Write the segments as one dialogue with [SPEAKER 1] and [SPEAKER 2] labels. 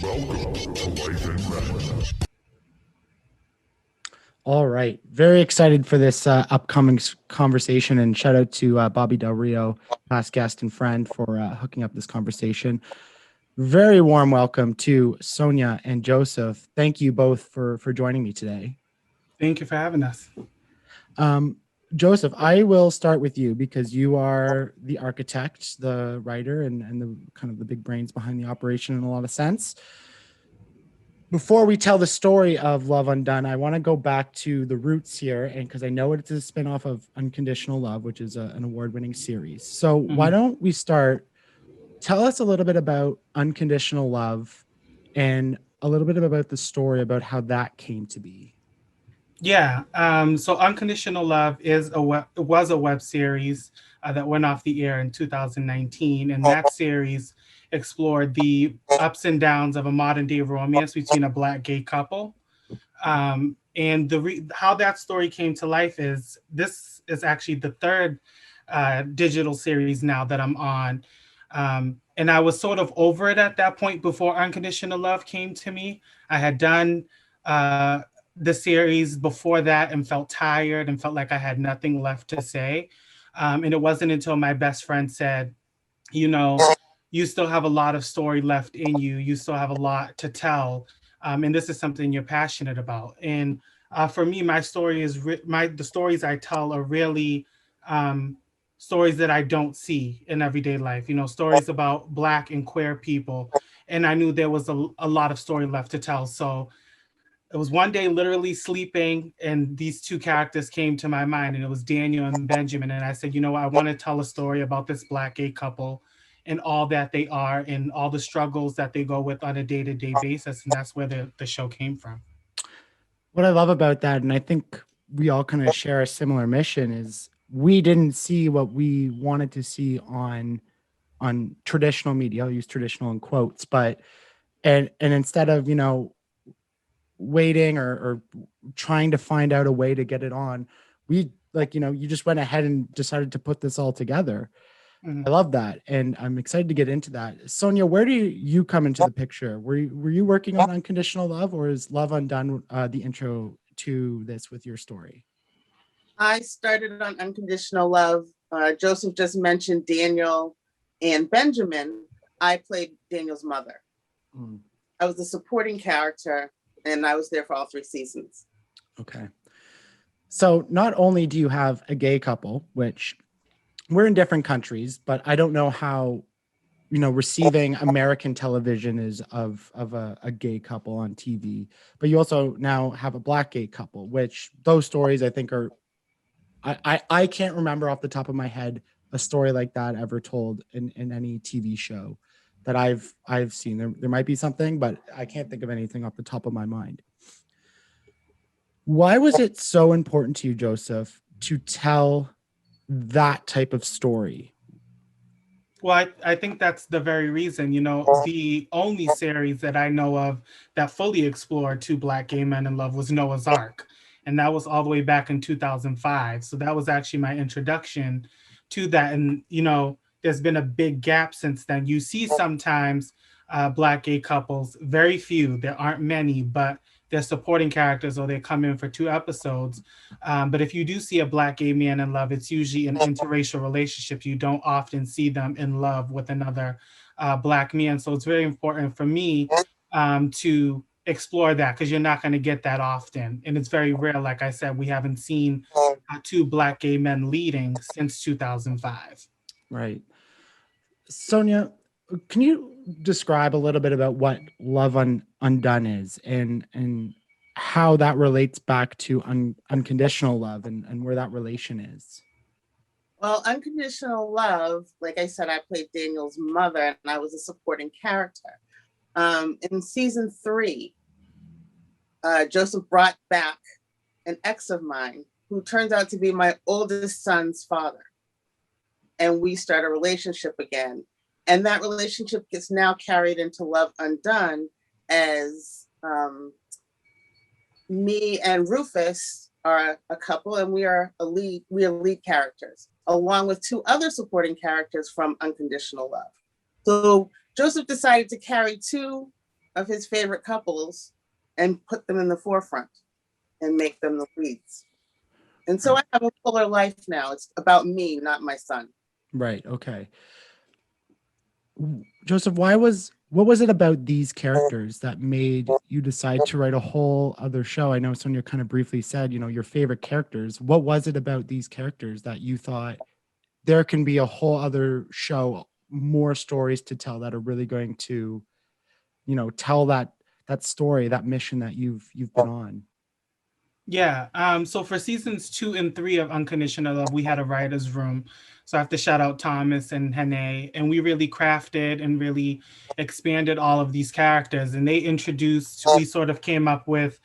[SPEAKER 1] Welcome to Life in Red.
[SPEAKER 2] All right. Very excited for this upcoming conversation, and shout out to Bobby Del Rio, past guest and friend, for hooking up this conversation. Very warm welcome to Sonya and Joseph. Thank you both for joining me today.
[SPEAKER 3] Thank you for having us.
[SPEAKER 2] Um, Joseph, I will start with you because you are the architect, the writer, and the kind of the big brains behind the operation in a lot of sense. Before we tell the story of Love Undone, I want to go back to the roots here, and because I know it's a spinoff of Unconditional Love, which is an award-winning series. So why don't we start? Tell us a little bit about Unconditional Love and a little bit about the story about how that came to be.
[SPEAKER 3] Yeah. So Unconditional Love was a web series that went off the air in 2019, and that series explored the ups and downs of a modern day romance between a Black gay couple. And how that story came to life is this is actually the third digital series now that I'm on. And I was sort of over it at that point before Unconditional Love came to me. I had done the series before that and felt tired and felt like I had nothing left to say. And it wasn't until my best friend said, you know, you still have a lot of story left in you. You still have a lot to tell. And this is something you're passionate about. And for me, my story is the stories I tell are really stories that I don't see in everyday life. You know, stories about Black and queer people. And I knew there was a lot of story left to tell. So it was one day literally sleeping and these two characters came to my mind, and it was Daniel and Benjamin. And I said, you know what, I want to tell a story about this Black gay couple and all that they are and all the struggles that they go with on a day-to-day basis. And that's where the show came from.
[SPEAKER 2] What I love about that, and I think we all kind of share a similar mission, is we didn't see what we wanted to see on traditional media. I'll use traditional in quotes, but and instead of waiting or trying to find out a way to get it on, we you just went ahead and decided to put this all together. I love that, and I'm excited to get into that. Sonya, where do you come into the picture? Were you working on Unconditional Love, or is Love Undone the intro to this with your story?
[SPEAKER 4] I started on Unconditional Love. Joseph just mentioned Daniel and Benjamin. I played Daniel's mother. I was the supporting character, and I was there for all 3 seasons.
[SPEAKER 2] Okay. So not only do you have a gay couple, which we're in different countries, but I don't know how, receiving American television is of a gay couple on TV, but you also now have a Black gay couple, which those stories I think are, I can't remember off the top of my head a story like that ever told in any TV show that I've seen. There might be something, but I can't think of anything off the top of my mind. Why was it so important to you, Joseph, to tell that type of story?
[SPEAKER 3] Well, I think that's the very reason, the only series that I know of that fully explored 2 Black gay men in love was Noah's Ark. And that was all the way back in 2005. So that was actually my introduction to that. And, there's been a big gap since then. You see sometimes Black gay couples, very few, there aren't many, but they're supporting characters or they come in for 2 episodes. But if you do see a Black gay man in love, it's usually an interracial relationship. You don't often see them in love with another Black man. So it's very important for me to explore that, because you're not going to get that often. And it's very rare. Like I said, we haven't seen 2 Black gay men leading since 2005.
[SPEAKER 2] Right. Sonya, can you describe a little bit about what Love Undone is and how that relates back to Unconditional Love and where that relation is?
[SPEAKER 4] Well, Unconditional Love, like I said, I played Daniel's mother, and I was a supporting character. In season 3, Joseph brought back an ex of mine who turns out to be my oldest son's father. And we start a relationship again. And that relationship gets now carried into Love Undone as me and Rufus are a couple, and we are lead characters, along with 2 other supporting characters from Unconditional Love. So Joseph decided to carry 2 of his favorite couples and put them in the forefront and make them the leads. And so I have a fuller life now. It's about me, not my son.
[SPEAKER 2] Right. Okay. Joseph, what was it about these characters that made you decide to write a whole other show? I know Sonya kind of briefly said, your favorite characters. What was it about these characters that you thought there can be a whole other show, more stories to tell that are really going to, tell that story, that mission that you've been on?
[SPEAKER 3] Yeah. So for seasons 2 and 3 of Unconditional Love, we had a writer's room. So I have to shout out Thomas and Hene. And we really crafted and really expanded all of these characters. And we sort of came up with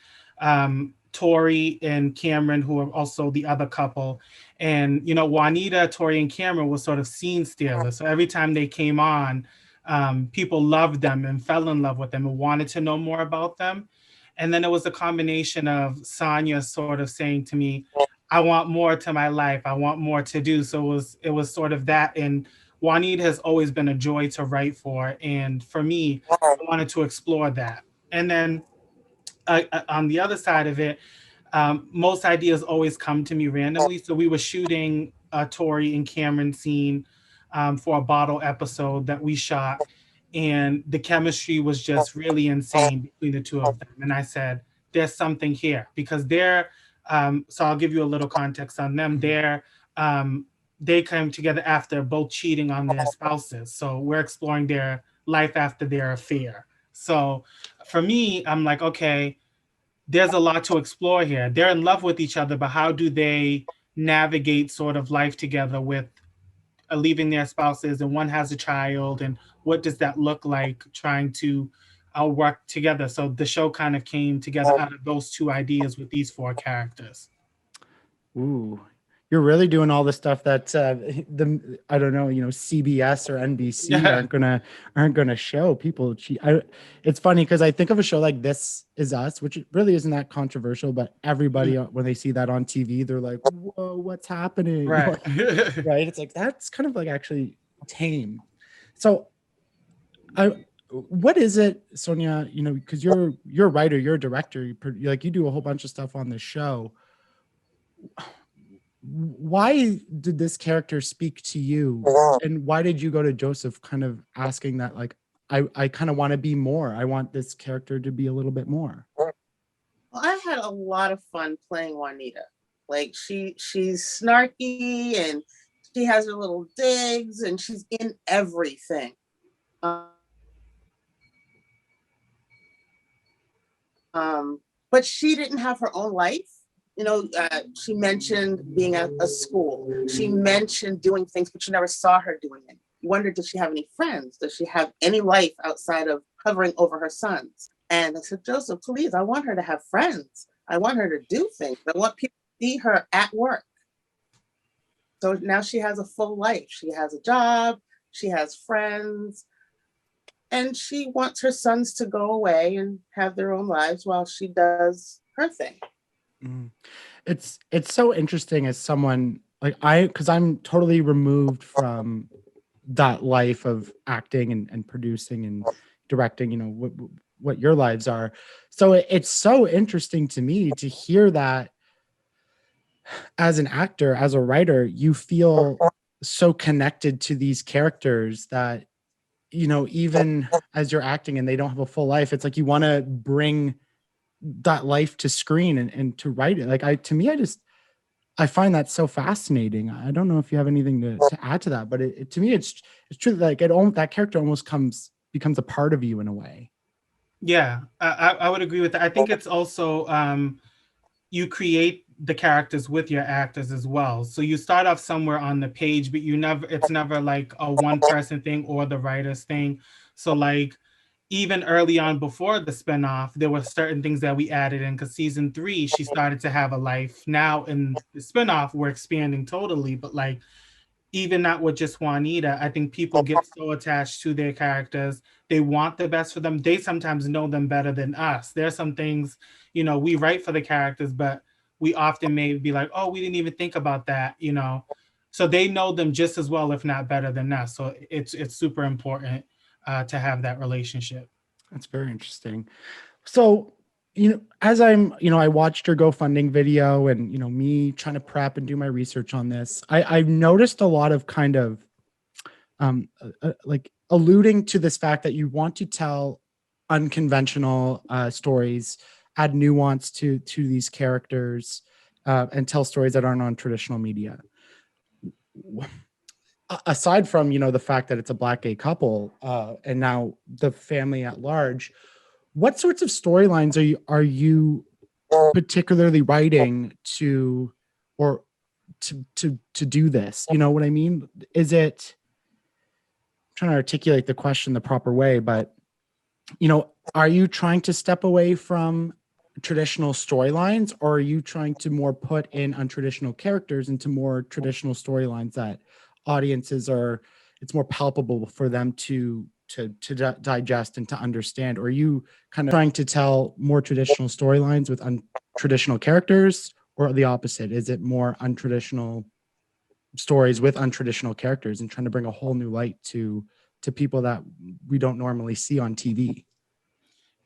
[SPEAKER 3] Tori and Cameron, who are also the other couple. And, Juanita, Tori, and Cameron were sort of scene stealers. So every time they came on, people loved them and fell in love with them and wanted to know more about them. And then it was a combination of Sonya sort of saying to me, I want more to my life. I want more to do. So it was sort of that. And Juanita has always been a joy to write for. And for me, I wanted to explore that. And then on the other side of it, most ideas always come to me randomly. So we were shooting a Tori and Cameron scene for a bottle episode that we shot. And the chemistry was just really insane between the two of them. And I said, there's something here because so I'll give you a little context on them. They came together after both cheating on their spouses. So we're exploring their life after their affair. So for me, I'm like, okay, there's a lot to explore here. They're in love with each other, but how do they navigate sort of life together with leaving their spouses, and one has a child, and what does that look like trying to work together? So the show kind of came together out of those two ideas with these 4 characters.
[SPEAKER 2] Ooh, you're really doing all the stuff that I don't know, CBS or NBC aren't gonna show people. It's funny because I think of a show like This Is Us, which really isn't that controversial, but everybody when they see that on TV, they're like, "Whoa, what's happening?"
[SPEAKER 3] Right.
[SPEAKER 2] Right? It's like that's kind of like actually tame. So, what is it, Sonya? Because you're a writer, you're a director, you do a whole bunch of stuff on this show. Why did this character speak to you, and why did you go to Joseph kind of asking that, like, I kind of want to be more, I want this character to be a little bit more?
[SPEAKER 4] Well, I had a lot of fun playing Juanita. Like she's snarky and she has her little digs and she's in everything. But she didn't have her own life. She mentioned being at a school. She mentioned doing things, but you never saw her doing it. You wondered, does she have any friends? Does she have any life outside of hovering over her sons? And I said, Joseph, please, I want her to have friends. I want her to do things. I want people to see her at work. So now she has a full life. She has a job. She has friends. And she wants her sons to go away and have their own lives while she does her thing.
[SPEAKER 2] It's so interesting as someone like because I'm totally removed from that life of acting and producing and directing, what your lives are. So it's so interesting to me to hear that as an actor, as a writer, you feel so connected to these characters that, even as you're acting and they don't have a full life, it's like you want to bring that life to screen and to write it. Like I find that so fascinating. I don't know if you have anything to add to that, but to me, it's true. Like that character almost becomes a part of you in a way.
[SPEAKER 3] Yeah, I would agree with that. I think it's also you create the characters with your actors as well. So you start off somewhere on the page, but it's never like a one person thing or the writer's thing. So like even early on before the spinoff, there were certain things that we added in because season 3, she started to have a life. Now in the spinoff, we're expanding totally, but like even not with just Juanita, I think people get so attached to their characters. They want the best for them. They sometimes know them better than us. There's some things, we write for the characters, but we often may be like, oh, we didn't even think about that, So they know them just as well, if not better than us. So it's super important to have that relationship.
[SPEAKER 2] That's very interesting. So, as I watched your GoFunding video and, me trying to prep and do my research on this, I've noticed a lot of kind of like alluding to this fact that you want to tell unconventional stories, add nuance to these characters, and tell stories that aren't on traditional media. Aside from the fact that it's a Black gay couple, and now the family at large, what sorts of storylines are you particularly writing to, or to do this? You know what I mean? Is it, I'm trying to articulate the question the proper way, but are you trying to step away from traditional storylines, or are you trying to more put in untraditional characters into more traditional storylines that audiences it's more palpable for them to digest and to understand? Or are you kind of trying to tell more traditional storylines with untraditional characters, or the opposite? Is it more untraditional stories with untraditional characters and trying to bring a whole new light to people that we don't normally see on TV?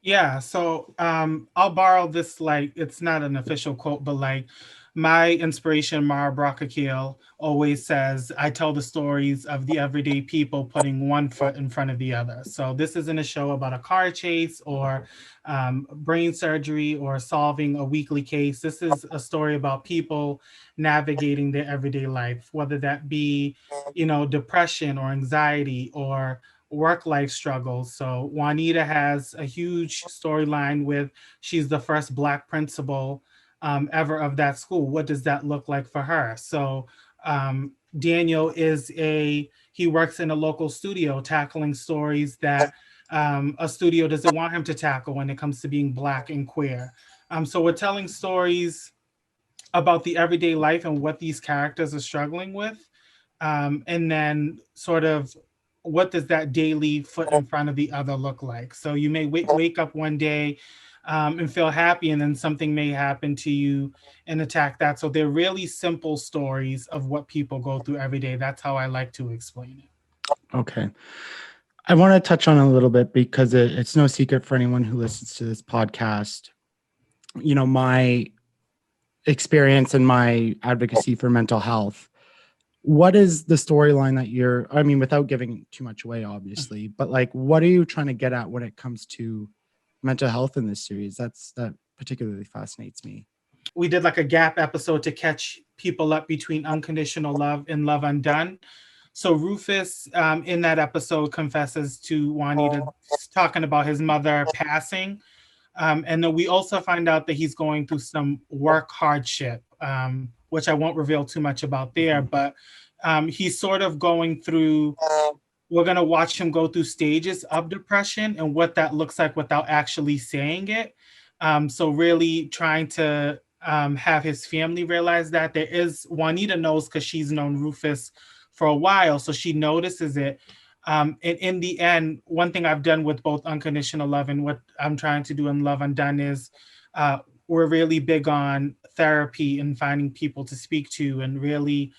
[SPEAKER 3] Yeah, so I'll borrow this, like it's not an official quote, but like my inspiration, Mara Brockakeel, always says, I tell the stories of the everyday people putting one foot in front of the other. So this isn't a show about a car chase or brain surgery or solving a weekly case. This is a story about people navigating their everyday life, whether that be, depression or anxiety or work life struggles. So Juanita has a huge storyline with, she's the first Black principal ever of that school. What does that look like for her? So Daniel he works in a local studio tackling stories that a studio doesn't want him to tackle when it comes to being Black and queer. So we're telling stories about the everyday life and what these characters are struggling with. And then sort of, what does that daily foot in front of the other look like? So you may wake up one day and feel happy, and then something may happen to you and attack that. So they're really simple stories of what people go through every day. That's how I like to explain it.
[SPEAKER 2] Okay. I want to touch on it a little bit because it's no secret for anyone who listens to this podcast. My experience and my advocacy for mental health. What is the storyline that I mean, without giving too much away, obviously, but like, what are you trying to get at when it comes to mental health in this series? That particularly fascinates me.
[SPEAKER 3] We did like a gap episode to catch people up between Unconditional Love and Love Undone. So Rufus, in that episode, confesses to Juanita, talking about his mother passing. And then we also find out that he's going through some work hardship, which I won't reveal too much about there, but he's sort of going through, we're going to watch him go through stages of depression and what that looks like without actually saying it. So really trying to have his family realize that there is, Juanita knows because she's known Rufus for a while, so she notices it. And in the end, one thing I've done with both Unconditional Love and what I'm trying to do in Love Undone is we're really big on therapy and finding people to speak to and really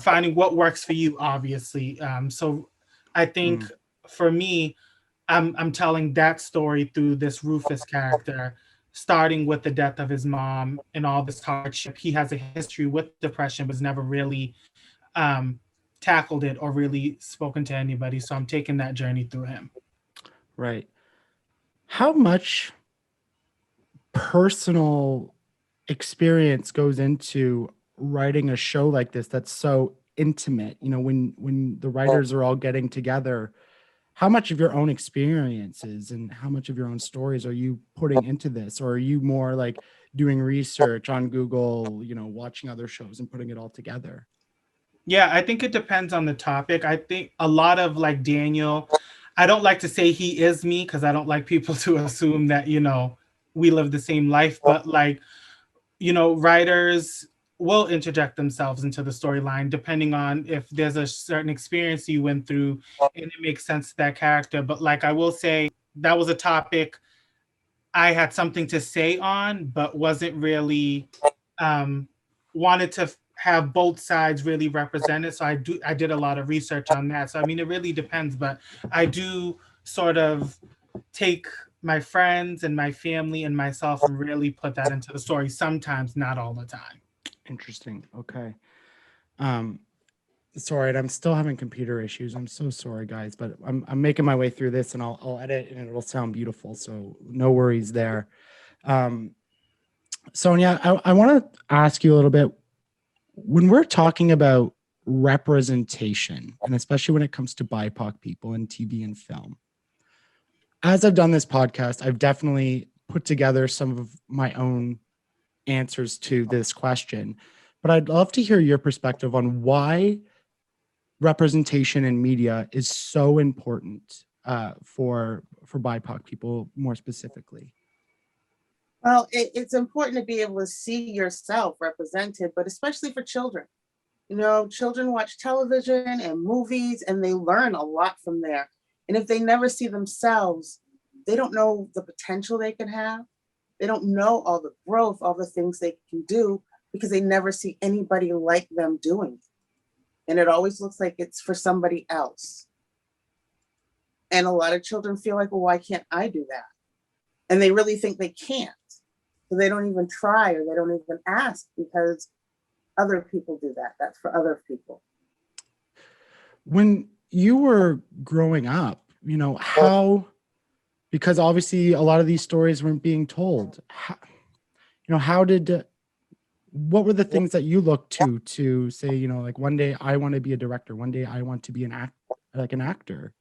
[SPEAKER 3] finding what works for you, obviously. So I think for me, I'm telling that story through this Rufus character, starting with the death of his mom and all this hardship. He has a history with depression, but has never really tackled it or really spoken to anybody. So I'm taking that journey through him.
[SPEAKER 2] Right. How much personal experience goes into writing a show like this that's so intimate? When the writers are all getting together, how much of your own experiences and how much of your own stories are you putting into this? Or are you more like doing research on Google, watching other shows and putting it all together?
[SPEAKER 3] Yeah, I think it depends on the topic. I think a lot of like Daniel, I don't like to say he is me because I don't like people to assume that, we live the same life, but like, writers will interject themselves into the storyline depending on if there's a certain experience you went through and it makes sense to that character. But like, I will say that was a topic I had something to say on, but wasn't really wanted to have both sides really represented. So I did a lot of research on that. So I mean, it really depends, but I do sort of take my friends and my family and myself and really put that into the story. Sometimes, not all the time.
[SPEAKER 2] Interesting. Okay. Um, sorry, I'm still having computer issues. I'm so sorry, guys, but I'm making my way through this, and I'll edit, and it'll sound beautiful. So no worries there. Um, Sonya, I want to ask you a little bit, when we're talking about representation, and especially when it comes to BIPOC people in TV and film. As I've done this podcast, I've definitely put together some of my own answers to this question, but I'd love to hear your perspective on why representation in media is so important for BIPOC people more specifically.
[SPEAKER 4] Well, it's important to be able to see yourself represented, but especially for children. You know, children watch television and movies and they learn a lot from there. And if they never see themselves, they don't know the potential they can have. They don't know all the growth, all the things they can do because they never see anybody like them doing it. And it always looks like it's for somebody else. And a lot of children feel like, well, why can't I do that? And they really think they can't. So they don't even try or they don't even ask because other people do that. That's for other people.
[SPEAKER 2] When you were growing up, you know, how, because obviously a lot of these stories weren't being told, how, you know, what were the things that you looked to say, you know, like one day I want to be a director, one day I want to be an actor?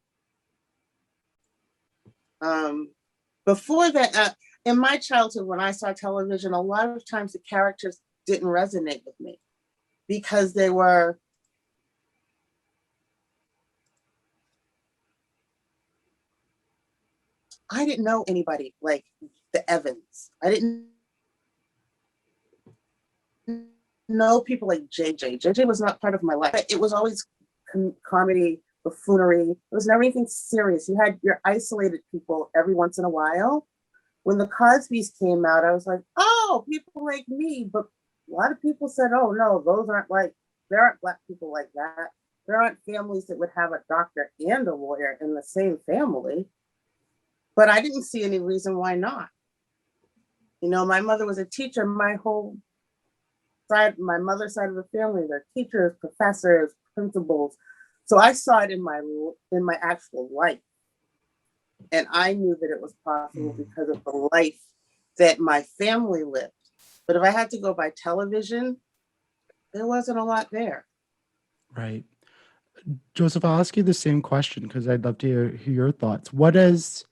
[SPEAKER 4] Before that, in my childhood, when I saw television, a lot of times the characters didn't resonate with me because they were I didn't know anybody like the Evans. I didn't know people like JJ. JJ was not part of my life. It was always comedy, buffoonery. It was never anything serious. You had your isolated people every once in a while. When the Cosbys came out, I was like, oh, people like me. But a lot of people said, oh, no, there aren't Black people like that. There aren't families that would have a doctor and a lawyer in the same family. But I didn't see any reason why not. You know, my mother was a teacher. My mother's side of the family, they're teachers, professors, principals. So I saw it in my actual life. And I knew that it was possible because of the life that my family lived. But if I had to go by television, there wasn't a lot there.
[SPEAKER 2] Right. Joseph, I'll ask you the same question because I'd love to hear your thoughts. What is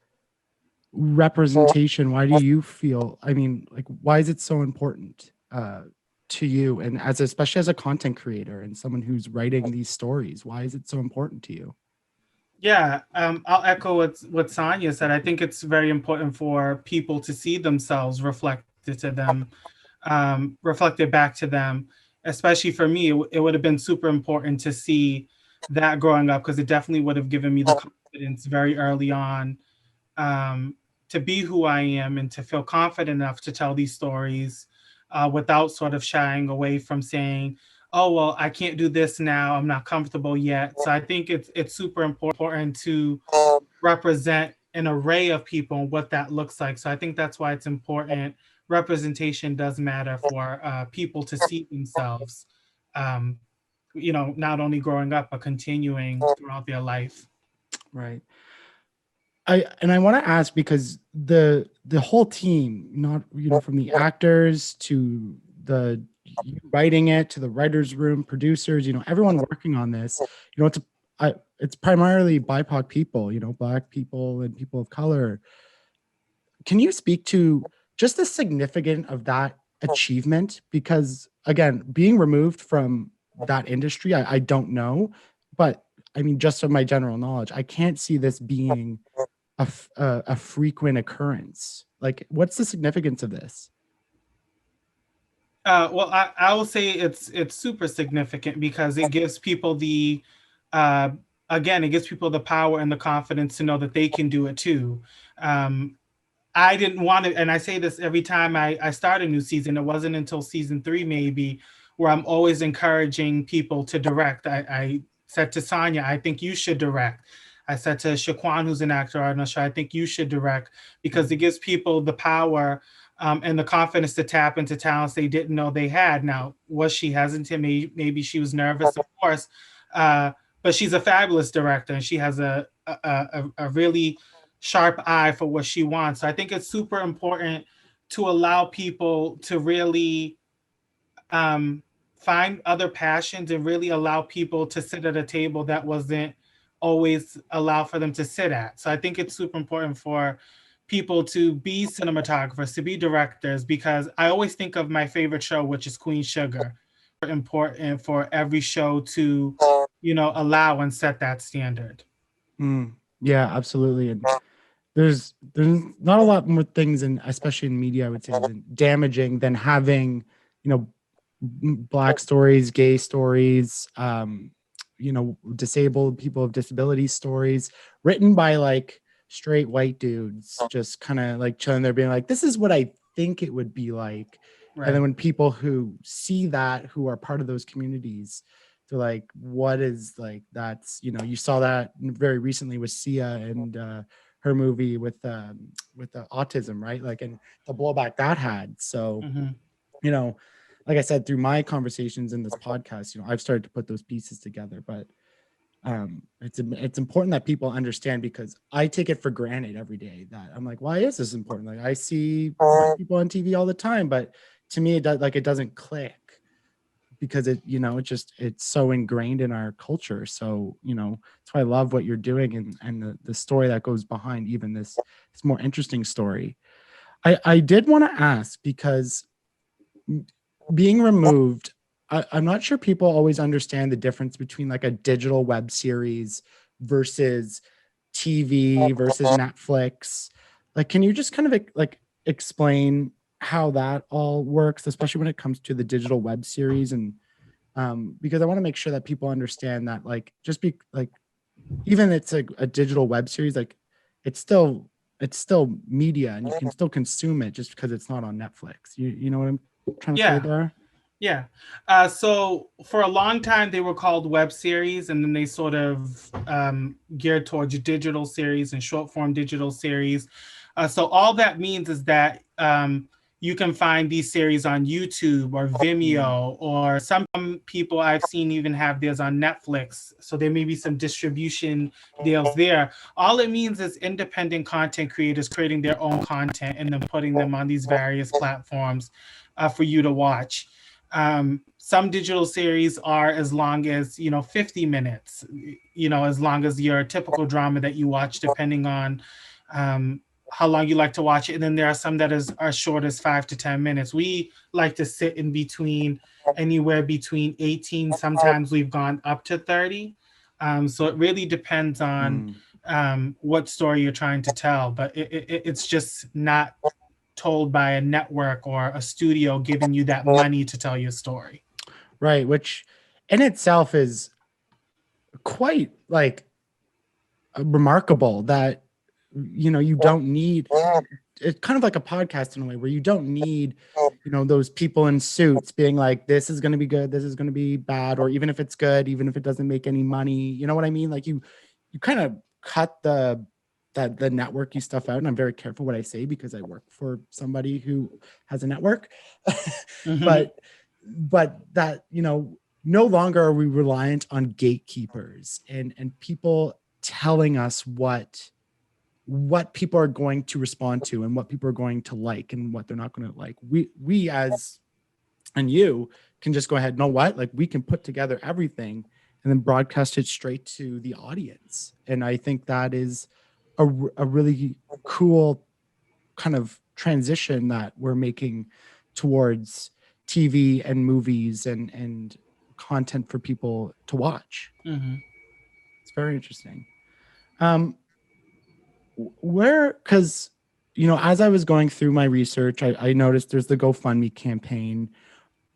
[SPEAKER 2] representation? Why do you feel, I mean, like, why is it so important to you? And especially as a content creator and someone who's writing these stories, why is it so important to you?
[SPEAKER 3] Yeah, I'll echo what Sonya said. I think it's very important for people to see themselves reflected back to them. Especially for me, it would have been super important to see that growing up because it definitely would have given me the confidence very early on to be who I am and to feel confident enough to tell these stories without sort of shying away from saying, oh, well, I can't do this now. I'm not comfortable yet. So I think it's super important to represent an array of people and what that looks like. So I think that's why it's important. Representation does matter for people to see themselves, you know, not only growing up, but continuing throughout their life.
[SPEAKER 2] Right. I want to ask because the whole team, not, you know, from the actors to the writing it to the writers' room, producers, you know, everyone working on this, you know, it's primarily BIPOC people, you know, Black people and people of color. Can you speak to just the significance of that achievement? Because again, being removed from that industry, I don't know, but I mean, just from my general knowledge, I can't see this being a frequent occurrence. Like, what's the significance of this?
[SPEAKER 3] Well, I will say it's super significant because it gives people uh, it gives people the power and the confidence to know that they can do it too. I didn't want to, and I say this every time I start a new season. It wasn't until season 3 maybe where I'm always encouraging people to direct. I said to Sonya, I think you should direct. I said to Shaquan, who's an actor on the show, I think you should direct because it gives people the power and the confidence to tap into talents they didn't know they had. Now, was she hesitant? Maybe she was nervous, of course, but she's a fabulous director and she has a really sharp eye for what she wants. So I think it's super important to allow people to really find other passions and really allow people to sit at a table that wasn't always allowed for them to sit at. So I think it's super important for people to be cinematographers, to be directors, because I always think of my favorite show, which is Queen Sugar. Important for every show to, allow and set that standard.
[SPEAKER 2] Yeah, absolutely. And there's not a lot more things, and especially in media, I would say, than damaging than having, Black stories, gay stories, disabled people of disability stories written by like straight white dudes, just kind of like chilling there being like, this is what I think it would be like.
[SPEAKER 3] Right.
[SPEAKER 2] And then when people who see that, who are part of those communities, they're like, what is like, that's, you saw that very recently with Sia and her movie with the autism, right? Like, and the blowback that had. So, like I said, through my conversations in this podcast, I've started to put those pieces together, but it's important that people understand, because I take it for granted every day that I'm like, why is this important? Like, I see people on TV all the time, but to me, it doesn't click, because it's so ingrained in our culture. So, that's why I love what you're doing and the story that goes behind even this more interesting story. I did want to ask, because being removed, I'm not sure people always understand the difference between like a digital web series versus TV versus Netflix. Like, can you just kind of like explain how that all works, especially when it comes to the digital web series? And because I want to make sure that people understand that, like, just be like, even it's a digital web series, like it's still media, and you can still consume it just because it's not on Netflix. You know what I'm trying to say there?
[SPEAKER 3] Yeah. So for a long time, they were called web series, and then they sort of geared towards digital series and short form digital series. So all that means is that you can find these series on YouTube or Vimeo, or some people I've seen even have theirs on Netflix. So there may be some distribution deals there. All it means is independent content creators creating their own content and then putting them on these various platforms for you to watch. Some digital series are as long as 50 minutes, as long as your typical drama that you watch, depending on how long you like to watch it. And then there are some that are short as 5 to 10 minutes. We like to sit in between, anywhere between 18, sometimes we've gone up to 30. So it really depends on what story you're trying to tell, but it's just not told by a network or a studio giving you that money to tell your story.
[SPEAKER 2] Right, which in itself is quite like remarkable that you don't need, it's kind of like a podcast in a way where you don't need those people in suits being like, this is going to be good, this is going to be bad, or even if it's good, even if it doesn't make any money, you know what I mean? Like you kind of cut the networky stuff out. And I'm very careful what I say because I work for somebody who has a network. but that no longer are we reliant on gatekeepers and people telling us what people are going to respond to and what people are going to like and what they're not going to like. We as and you can just go ahead, know what, like we can put together everything and then broadcast it straight to the audience. And I think that is a really cool kind of transition that we're making towards TV and movies and content for people to watch. It's very interesting. Because as I was going through my research, I noticed there's the GoFundMe campaign.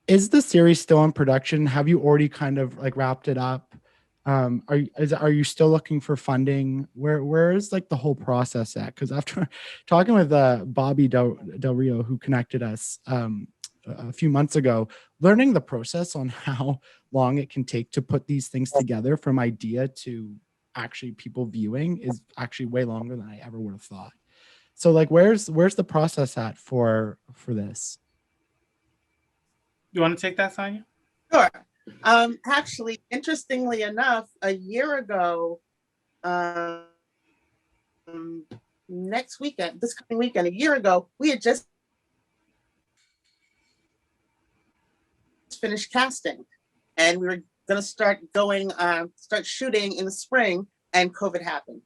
[SPEAKER 2] Is the series still in production? Have you already kind of like wrapped it up? Are you still looking for funding? Where is like the whole process at? Because after talking with Bobby Del Rio, who connected us a few months ago, learning the process on how long it can take to put these things together from idea to actually people viewing is actually way longer than I ever would have thought. So like, where's the process at for this?
[SPEAKER 3] You want to take that, Sonya?
[SPEAKER 4] Sure. Actually, interestingly enough, a year ago, next weekend, this coming weekend, a year ago, we had just finished casting, and we were going to start shooting in the spring, and COVID happened.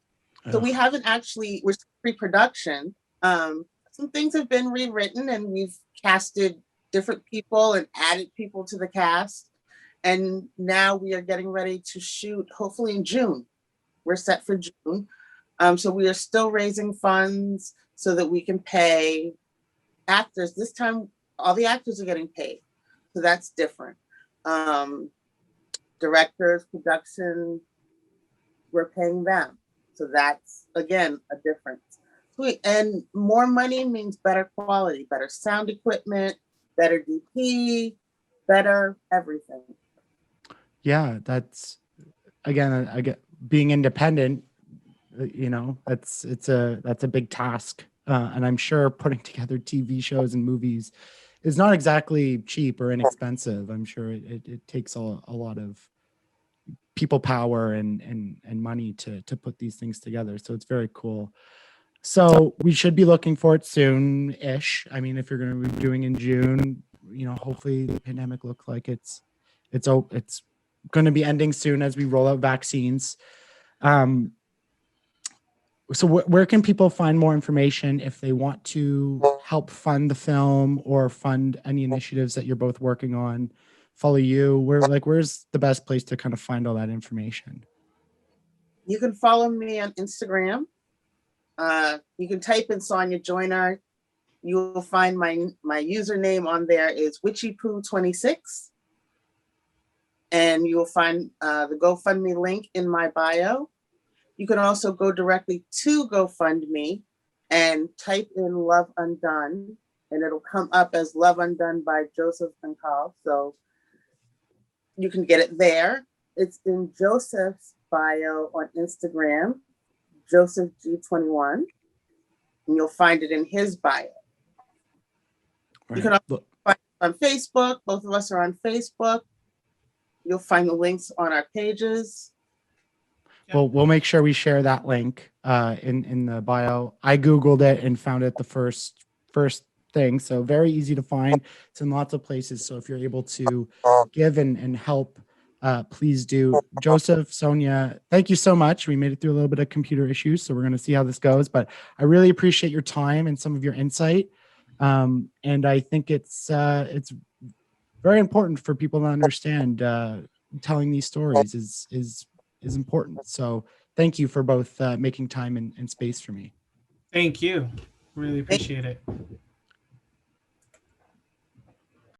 [SPEAKER 4] So we haven't actually, we're pre-production. Some things have been rewritten, and we've casted different people and added people to the cast. And now we are getting ready to shoot, hopefully in June. We're set for June. So we are still raising funds so that we can pay actors. This time, all the actors are getting paid. So that's different. Directors, production, we're paying them. So that's, again, a difference. And more money means better quality, better sound equipment, better DP, better everything.
[SPEAKER 2] Yeah, that's, again, being independent, you know, that's a big task. And I'm sure putting together TV shows and movies is not exactly cheap or inexpensive. I'm sure it takes a lot of people power and money to put these things together. So it's very cool. So we should be looking for it soon-ish. I mean, if you're going to be doing in June, you know, hopefully the pandemic looks like it's going to be ending soon as we roll out vaccines. So where can people find more information if they want to help fund the film or fund any initiatives that you're both working on? Follow you. Where's the best place to kind of find all that information?
[SPEAKER 4] You can follow me on Instagram. You can type in Sonya Joyner. You will find my username on there is witchypoo26. And you will find the GoFundMe link in my bio. You can also go directly to GoFundMe and type in Love Undone, and it'll come up as Love Undone by Joseph Goncalves. So you can get it there. It's in Joseph's bio on Instagram, Joseph G21, and you'll find it in his bio. Right. You can also find it on Facebook. Both of us are on Facebook. You'll find the links on our pages.
[SPEAKER 2] Well, we'll make sure we share that link in the bio. I Googled it and found it the first thing. So very easy to find. It's in lots of places. So if you're able to give and help, please do. Joseph, Sonya, thank you so much. We made it through a little bit of computer issues, so we're going to see how this goes. But I really appreciate your time and some of your insight. And I think it's very important for people to understand telling these stories is important. So thank you for both making time and space for me.
[SPEAKER 3] Thank you. Really appreciate it.